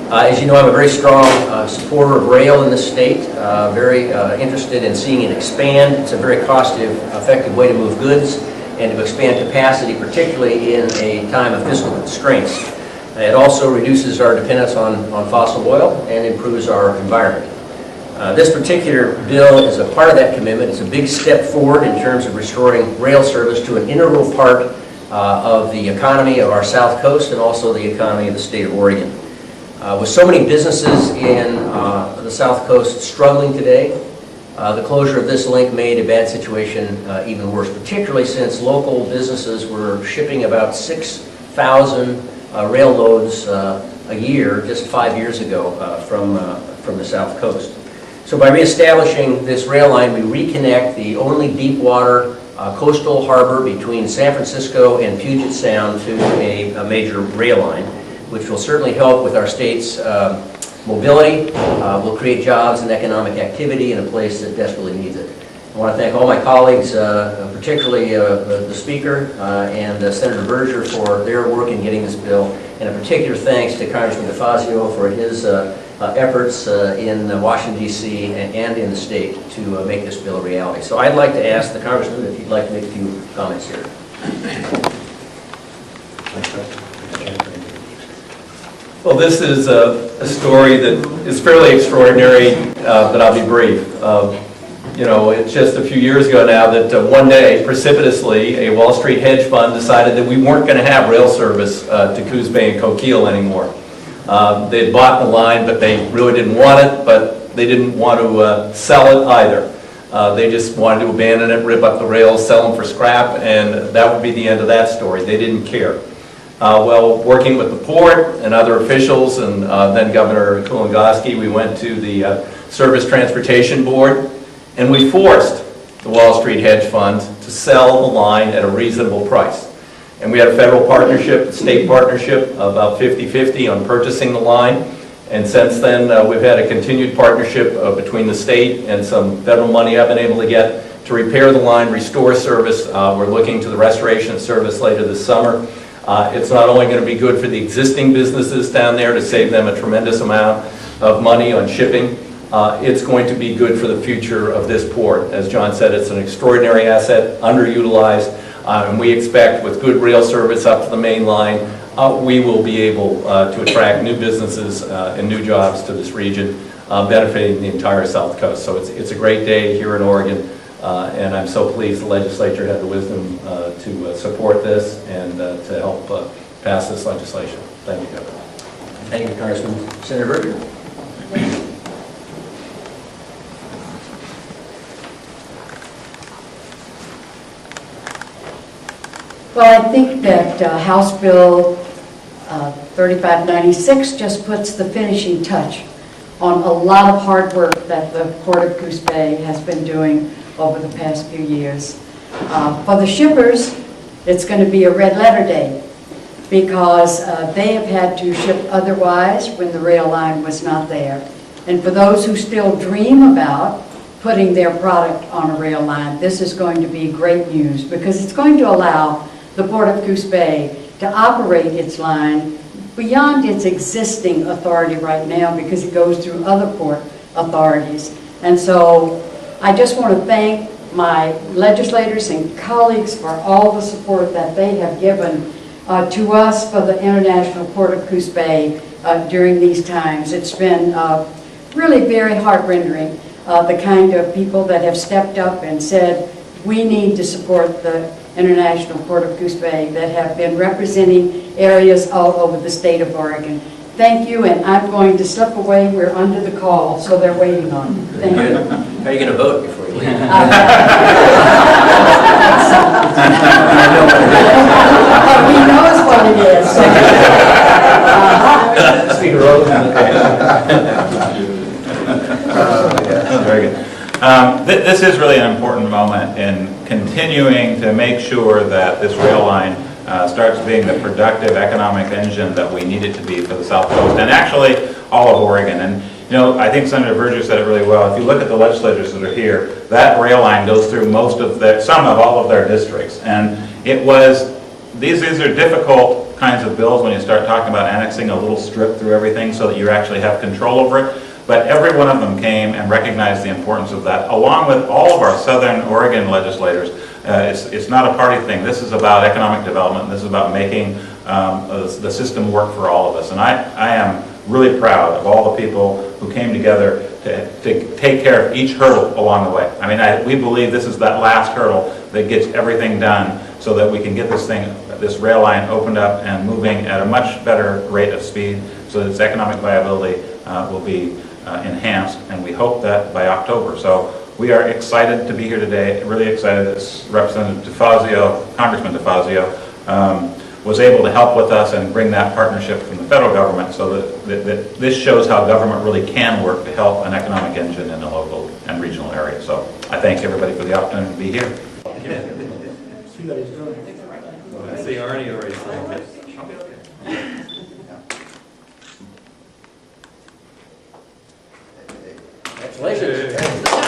As you know, I'm a very strong supporter of rail in this state, very interested in seeing it expand. It's a very cost-effective way to move goods and to expand capacity, particularly in a time of fiscal constraints. It also reduces our dependence on fossil oil and improves our environment. This particular bill is a part of that commitment. It's a big step forward in terms of restoring rail service to an integral part of the economy of our South Coast and also the economy of the state of Oregon. With so many businesses in the South Coast struggling today, the closure of this link made a bad situation even worse, particularly since local businesses were shipping about 6,000 rail loads a year just 5 years ago from the South Coast. So by reestablishing this rail line, we reconnect the only deep water coastal harbor between San Francisco and Puget Sound to a major rail line, which will certainly help with our state's mobility, will create jobs and economic activity in a place that desperately needs it. I want to thank all my colleagues, particularly the Speaker and Senator Berger for their work in getting this bill, and a particular thanks to Congressman DeFazio for his efforts in Washington, D.C. and in the state to make this bill a reality. So I'd like to ask the Congressman if you'd like to make a few comments here. Well, this is a story that is fairly extraordinary, but I'll be brief. You know, it's just a few years ago now that one day, precipitously, a Wall Street hedge fund decided that we weren't going to have rail service to Coos Bay and Coquille anymore. They had bought the line, but they really didn't want it, but they didn't want to sell it either. They just wanted to abandon it, rip up the rails, sell them for scrap, and that would be the end of that story. They didn't care. Well, working with the port and other officials and then Governor Kulongoski, we went to the Surface Transportation Board, and we forced the Wall Street hedge fund to sell the line at a reasonable price. And we had a federal partnership, a state partnership, about 50-50 on purchasing the line. And since then, we've had a continued partnership between the state and some federal money I've been able to get to repair the line, restore service. We're looking to the restoration of service later this summer. It's not only going to be good for the existing businesses down there to save them a tremendous amount of money on shipping, it's going to be good for the future of this port. As John said, it's an extraordinary asset, underutilized, and we expect with good rail service up to the main line, we will be able to attract new businesses and new jobs to this region, benefiting the entire South Coast. So it's a great day here in Oregon, and I'm so pleased the legislature had the wisdom to support this and to help pass this legislation. Thank you, Governor. Thank you, Congressman. Senator Berger. Well, I think that House Bill 3596 just puts the finishing touch on a lot of hard work that the Port of Coos Bay has been doing over the past few years. For the shippers, it's going to be a red letter day because they have had to ship otherwise when the rail line was not there. And for those who still dream about putting their product on a rail line, this is going to be great news because it's going to allow the Port of Coos Bay to operate its line beyond its existing authority right now because it goes through other port authorities. And so I just want to thank my legislators and colleagues for all the support that they have given to us for the International Port of Coos Bay during these times. It's been really very heart-rending, the kind of people that have stepped up and said, we need to support the International Port of Coos Bay that have been representing areas all over the state of Oregon. Thank you, and I'm going to slip away. We're under the call, so they're waiting on me. Thank you. How are you going to vote before you leave? He knows what it is. Speaker Rose. Very good. This is really an important moment in continuing to make sure that this rail line starts being the productive economic engine that we need it to be for the South Coast and actually all of Oregon. And you know, I think Senator Berger said it really well. If you look at the legislators that are here, that rail line goes through some of all of their districts. And it was, these are difficult kinds of bills when you start talking about annexing a little strip through everything so that you actually have control over it. But every one of them came and recognized the importance of that, along with all of our Southern Oregon legislators. It's not a party thing. This is about economic development. This is about making the system work for all of us. And I am really proud of all the people who came together to take care of each hurdle along the way. I mean, we believe this is that last hurdle that gets everything done so that we can get this rail line opened up and moving at a much better rate of speed so that its economic viability will be enhanced, and we hope that by October. So we are excited to be here today, really excited that Representative DeFazio, Congressman DeFazio, was able to help with us and bring that partnership from the federal government so that this shows how government really can work to help an economic engine in the local and regional area. So I thank everybody for the opportunity to be here. I see Arnie already saying it. Congratulations.